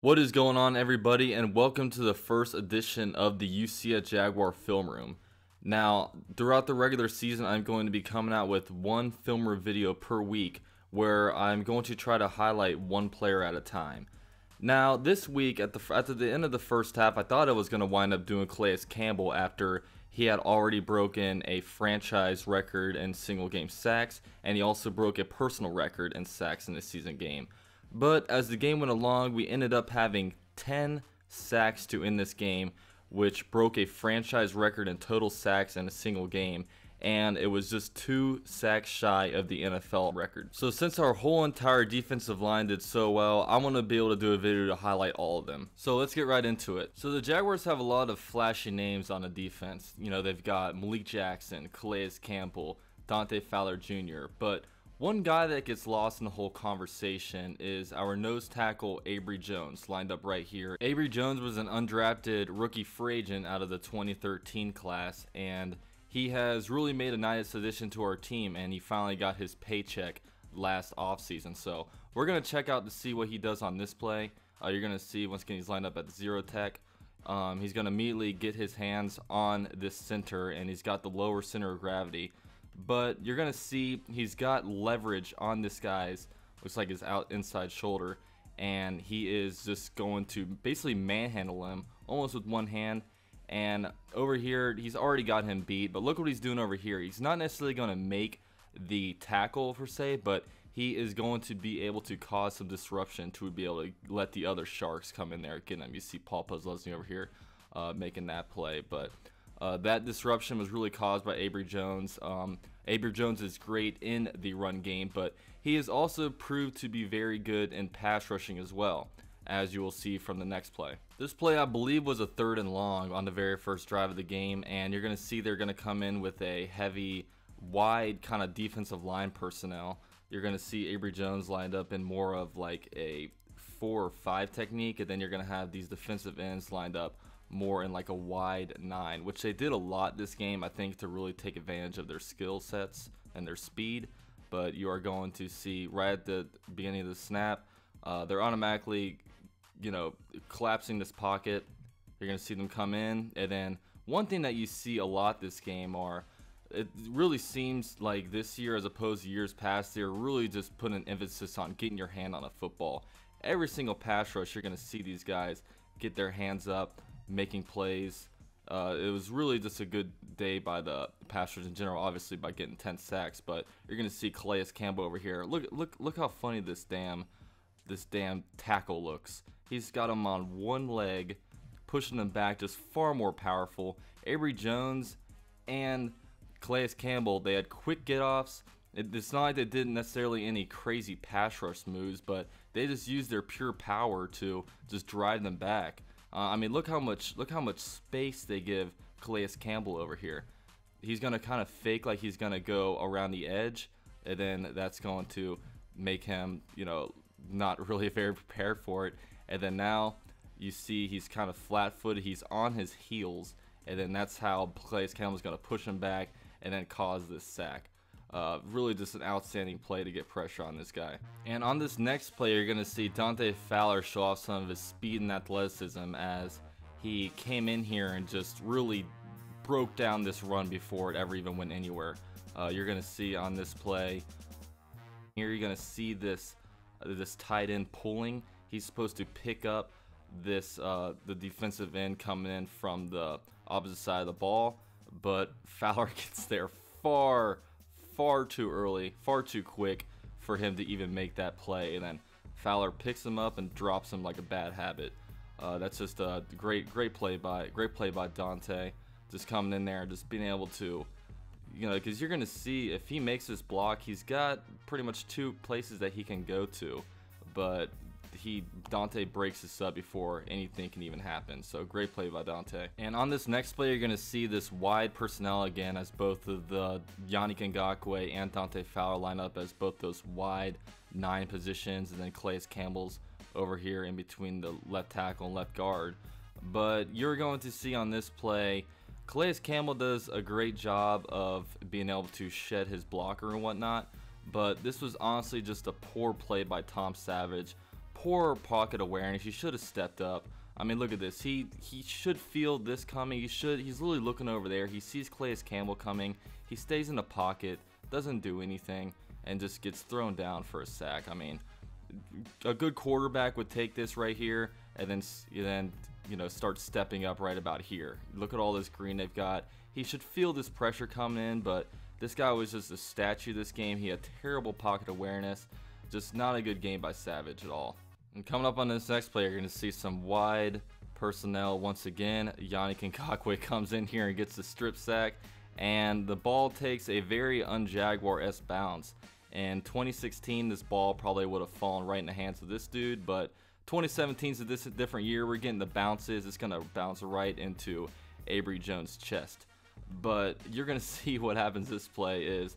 What is going on, everybody, and welcome to the first edition of the UCF Jaguar Film Room. Now, throughout the regular season, I'm going to be coming out with one film room video per week where I'm going to try to highlight one player at a time. Now, this week, at the end of the first half, I thought I was going to wind up doing Campbell after he had already broken a franchise record in single game sacks, and he also broke a personal record in sacks in a season game. But as the game went along, we ended up having 10 sacks to end this game, which broke a franchise record in total sacks in a single game, and it was just 2 sacks shy of the NFL record. So since our whole entire defensive line did so well, I want to be able to do a video to highlight all of them. So let's get right into it. So the Jaguars have a lot of flashy names on the defense. You know, they've got Malik Jackson, Campbell, Dante Fowler Jr., but one guy that gets lost in the whole conversation is our nose tackle, Abry Jones, lined up right here. Abry Jones was an undrafted rookie free agent out of the 2013 class, and he has really made a nice addition to our team, and he finally got his paycheck last offseason. So we're going to check out to see what he does on this play. You're going to see once again he's lined up at the zero tech. He's going to immediately get his hands on this center, and he's got the lower center of gravity. But you're going to see he's got leverage on this guy's, looks like his inside shoulder, and he is just going to basically manhandle him almost with one hand. And over here, he's already got him beat, but look what he's doing over here. He's not necessarily going to make the tackle per se, but he is going to be able to cause some disruption to be able to let the other Sharks come in there. Again, you see Paul Puzzlesny over here making that play, but that disruption was really caused by Abry Jones. Abry Jones is great in the run game, but he has also proved to be very good in pass rushing as well, as you will see from the next play. This play, I believe, was a 3rd and long on the very first drive of the game, and you're going to see they're going to come in with a heavy, wide kind of defensive line personnel. You're going to see Abry Jones lined up in more of like a 4 or 5 technique, and then you're going to have these defensive ends lined up more in like a wide 9, which they did a lot this game, I think, to really take advantage of their skill sets and their speed. But you are going to see right at the beginning of the snap, they're automatically, collapsing this pocket. You're going to see them come in, and then one thing that you see a lot this game it really seems like this year as opposed to years past, they're really just putting an emphasis on getting your hand on a football. Every single pass rush, you're going to see these guys get their hands up, making plays. It was really just a good day by the pass rush in general, obviously by getting 10 sacks. But you're gonna see Campbell over here. Look how funny this damn tackle looks. He's got him on one leg, pushing him back, just far more powerful. Abry Jones and Campbell, they had quick get-offs. It's not like they did necessarily any crazy pass rush moves, but they just used their pure power to just drive them back. I mean, look how much space they give Campbell over here. He's gonna kind of fake like he's gonna go around the edge, and then that's going to make him, not really very prepared for it. And then now you see he's kind of flat-footed. He's on his heels, and then that's how Campbell's gonna push him back and then cause this sack. Really just an outstanding play to get pressure on this guy. And on this next play, you're going to see Dante Fowler show off some of his speed and athleticism as he came in here and just really broke down this run before it ever even went anywhere. You're going to see on this play here, you're going to see this tight end pulling. He's supposed to pick up this the defensive end coming in from the opposite side of the ball, but Fowler gets there far too early, far too quick for him to even make that play, and then Fowler picks him up and drops him like a bad habit. That's just a great play by Dante, just coming in there and just being able to, because you're gonna see if he makes this block, he's got pretty much 2 places that he can go to, but Dante breaks this up before anything can even happen. So great play by Dante. And on this next play, you're going to see this wide personnel again as both of the Yannick Ngakoue and Dante Fowler line up as both those wide 9 positions, and then Campbell's over here in between the left tackle and left guard. But you're going to see on this play, Campbell does a great job of being able to shed his blocker and whatnot, but this was honestly just a poor play by Tom Savage. poor pocket awareness. He should have stepped up. I mean, look at this. He should feel this coming. He's literally looking over there. He sees Calais Campbell coming. He stays in the pocket, doesn't do anything, and just gets thrown down for a sack. I mean, a good quarterback would take this right here and then you know, start stepping up right about here. Look at all this green they've got. He should feel this pressure coming in, but this guy was just a statue this game. He had terrible pocket awareness. Just not a good game by Savage at all. And coming up on this next play, you're going to see some wide personnel once again. Yannick Ngakoue comes in here and gets the strip sack, and the ball takes a very un-Jaguar-esque bounce. In 2016, this ball probably would have fallen right in the hands of this dude, but 2017 is a different year. We're getting the bounces. It's going to bounce right into Abry Jones' chest. But you're going to see what happens this play is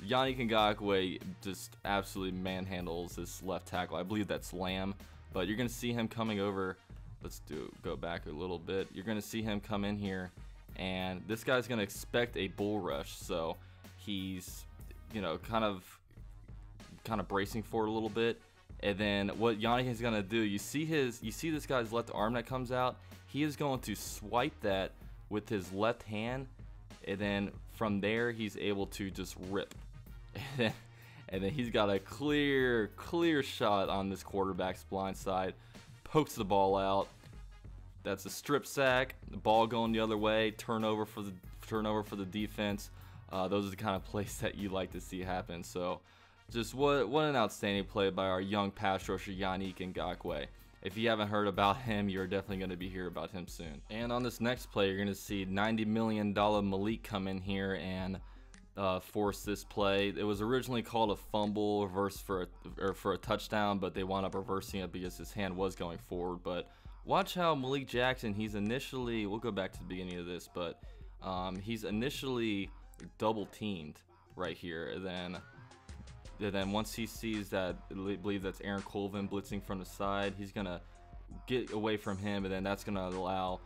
Yannick Ngakoue just absolutely manhandles this left tackle. I believe that's Lamb, but you're going to see him coming over. Let's go back a little bit. You're going to see him come in here, and this guy's going to expect a bull rush, so he's, you know, kind of bracing for it a little bit. And then what Yannick is going to do, you see this guy's left arm that comes out. He is going to swipe that with his left hand, and then from there he's able to just rip. And then he's got a clear shot on this quarterback's blind side, pokes the ball out. That's a strip sack. The ball going the other way. Turnover for the defense. Those are the kind of plays that you like to see happen. So, just what an outstanding play by our young pass rusher Yannick Ngakoue. If you haven't heard about him, you're definitely going to be hearing about him soon. And on this next play, you're going to see $90 million Malik come in here and force this play. It was originally called a fumble reverse for a touchdown, but they wound up reversing it because his hand was going forward. But watch how Malik Jackson, he's initially, we'll go back to the beginning of this, but he's initially double teamed right here. And then once he sees that, I believe that's Aaron Colvin blitzing from the side, he's gonna get away from him, and then that's gonna allow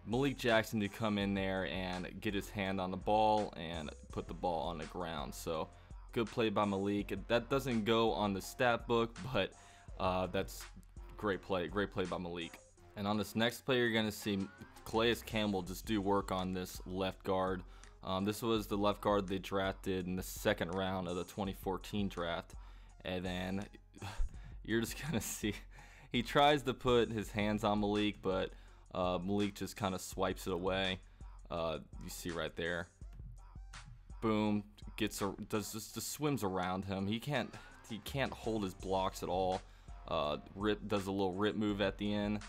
Malik Jackson to come in there and get his hand on the ball and put the ball on the ground. So good play by Malik. That doesn't go on the stat book, but that's great play by Malik. And on this next play, you're gonna see Calais Campbell just do work on this left guard. This was the left guard they drafted in the second round of the 2014 draft. And then you're just gonna see he tries to put his hands on Malik, but Malik just kind of swipes it away. You see right there. Boom, just swims around him. He can't hold his blocks at all. Does a little rip move at the end.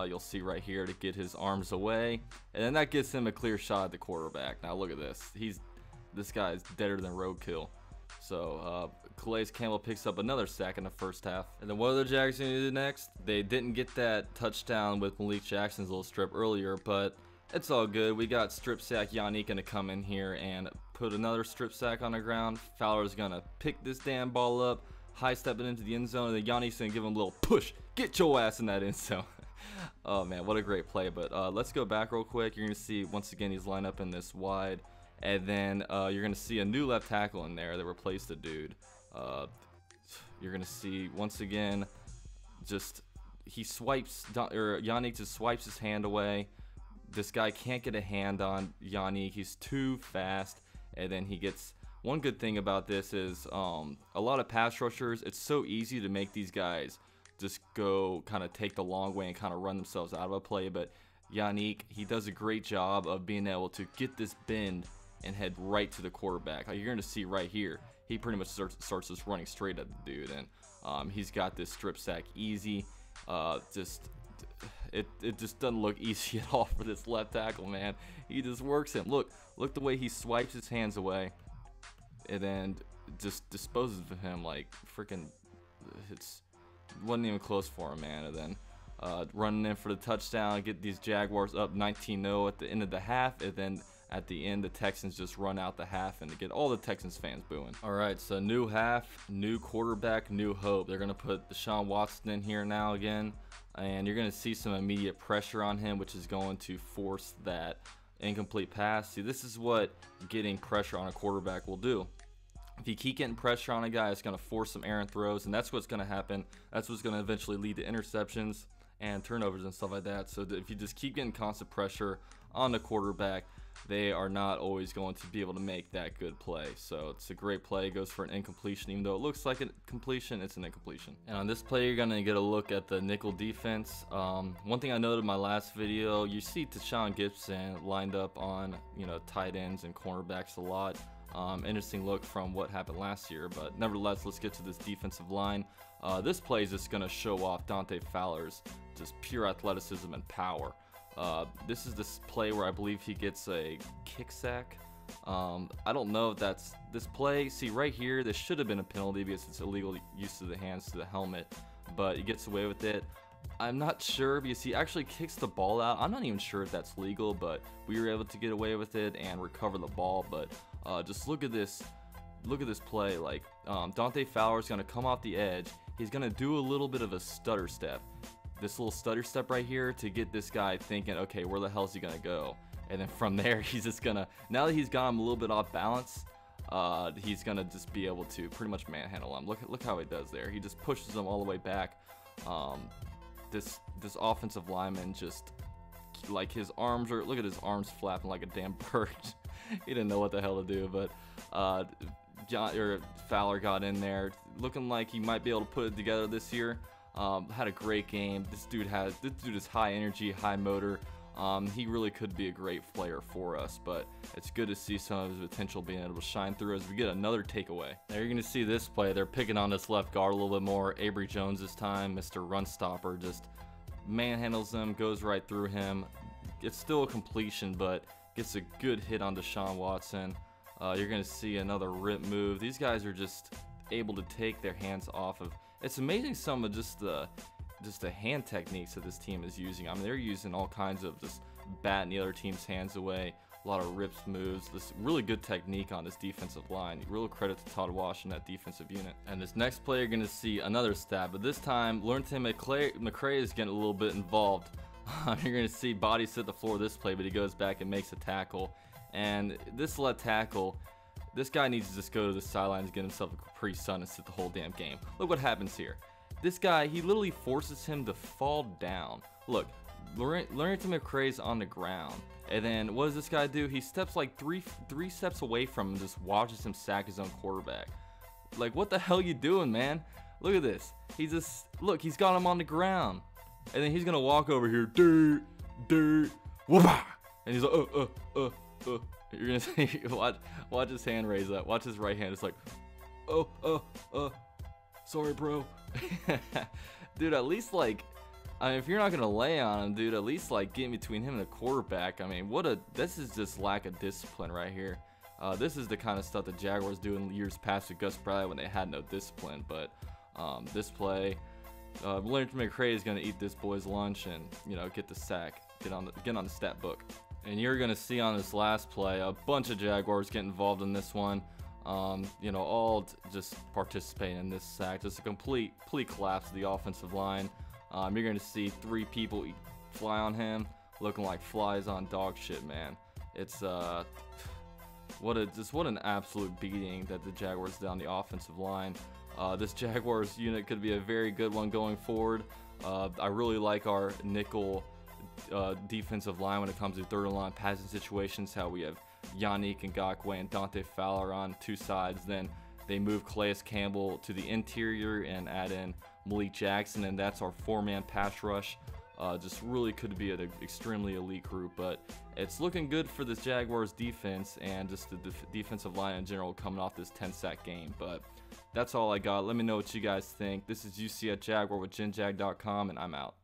You'll see right here to get his arms away, and then that gets him a clear shot at the quarterback. Now look at this. This guy is deader than roadkill. So Calais Campbell picks up another sack in the first half. And then what are the Jags going to do next? They didn't get that touchdown with Malik Jackson's little strip earlier, but it's all good. We got strip sack Yannick going to come in here and put another strip sack on the ground. Fowler's going to pick this damn ball up, high step it into the end zone, and then Yannick's going to give him a little push. Get your ass in that end zone. Oh man, what a great play. But let's go back real quick. You're going to see once again he's lined up in this wide. And then you're going to see a new left tackle in there that replaced the dude. You're going to see, once again, just Yannick just swipes his hand away. This guy can't get a hand on Yannick. He's too fast. And then he gets, one good thing about this is a lot of pass rushers, it's so easy to make these guys just go kind of take the long way and kind of run themselves out of a play. But Yannick, he does a great job of being able to get this bend and head right to the quarterback. Like you're going to see right here, he pretty much starts just running straight at the dude, and he's got this strip sack easy. It just doesn't look easy at all for this left tackle, man. He just works him. Look the way he swipes his hands away, and then just disposes of him like freaking. Wasn't even close for him, man. And then running in for the touchdown, get these Jaguars up 19-0 at the end of the half, and then at the end, the Texans just run out the half and get all the Texans fans booing. All right, so new half, new quarterback, new hope. They're going to put Deshaun Watson in here now again, and you're going to see some immediate pressure on him, which is going to force that incomplete pass. See, this is what getting pressure on a quarterback will do. If you keep getting pressure on a guy, it's going to force some errant throws, and that's what's going to happen. That's what's going to eventually lead to interceptions and turnovers and stuff like that. So if you just keep getting constant pressure on the quarterback, they are not always going to be able to make that good play. So it's a great play. It goes for an incompletion. Even though it looks like a completion, it's an incompletion. And on this play, you're going to get a look at the nickel defense. One thing I noted in my last video, you see Tashawn Gibson lined up on, tight ends and cornerbacks a lot. Interesting look from what happened last year, but nevertheless, let's get to this defensive line. This play is just going to show off Dante Fowler's just pure athleticism and power. This is this play where I believe he gets a kick sack. I don't know if that's this play. See right here, this should have been a penalty because it's illegal use of the hands to the helmet, but he gets away with it. I'm not sure because he actually kicks the ball out. I'm not even sure if that's legal, but we were able to get away with it and recover the ball. But just look at this play. Like Dante Fowler is going to come off the edge. He's going to do a little bit of a stutter step. This little stutter step right here to get this guy thinking, okay, where the hell is he going to go? And then from there, he's just going to, now that he's got him a little bit off balance, he's going to just be able to pretty much manhandle him. Look how he does there. He just pushes him all the way back. This offensive lineman just, like, his arms are, look at his arms flapping like a damn bird. He didn't know what the hell to do, but Fowler got in there looking like he might be able to put it together this year. Had a great game. This dude is high energy, high motor. He really could be a great player for us, but it's good to see some of his potential being able to shine through as we get another takeaway. Now you're going to see this play. They're picking on this left guard a little bit more. Abry Jones this time, Mr. Run Stopper, just manhandles him, goes right through him. It's still a completion, but gets a good hit on Deshaun Watson. You're going to see another rip move. These guys are just able to take their hands off of. It's amazing some of just the hand techniques that this team is using. I mean, they're using all kinds of just batting the other team's hands away, a lot of rips moves. This really good technique on this defensive line. Real credit to Todd Wash and that defensive unit. And this next play, you're going to see another stab, but this time, Lornton McCray is getting a little bit involved. You're going to see bodies hit the floor this play, but he goes back and makes a tackle. And this left tackle, this guy needs to just go to the sidelines, get himself a Capri Sun, and sit the whole damn game. Look what happens here. This guy, he literally forces him to fall down. Look, Lornton McCray's on the ground. And then what does this guy do? He steps like three steps away from him and just watches him sack his own quarterback. Like, what the hell you doing, man? Look at this. Look, he's got him on the ground. And then he's going to walk over here. Dirt, whoopah. And he's like, You're going to see, watch his hand raise up. Watch his right hand. It's like, sorry, bro. Dude, at least, like, I mean, if you're not gonna lay on him, dude, at least, like, get in between him and the quarterback. I mean, this is just lack of discipline right here. This is the kind of stuff the Jaguars do in years past with Gus Bradley when they had no discipline. But this play, Lornton McCray is gonna eat this boy's lunch and, get the sack, get on the stat book. And you're gonna see on this last play a bunch of Jaguars get involved in this one. All just participating in this sack. Just a complete collapse of the offensive line. You're going to see 3 people fly on him, looking like flies on dog shit, man. It's what an absolute beating that the Jaguars did on the offensive line. This Jaguars unit could be a very good one going forward. I really like our nickel defensive line when it comes to third and line passing situations. How we have Yannick Ngakoue and Dante Fowler on 2 sides. Then they move Campbell to the interior and add in Malik Jackson, and that's our 4-man pass rush. Just really could be an extremely elite group, but it's looking good for this Jaguars defense and just the defensive line in general coming off this 10-sack game. But that's all I got. Let me know what you guys think. This is UCF Jaguar with GenJag.com, and I'm out.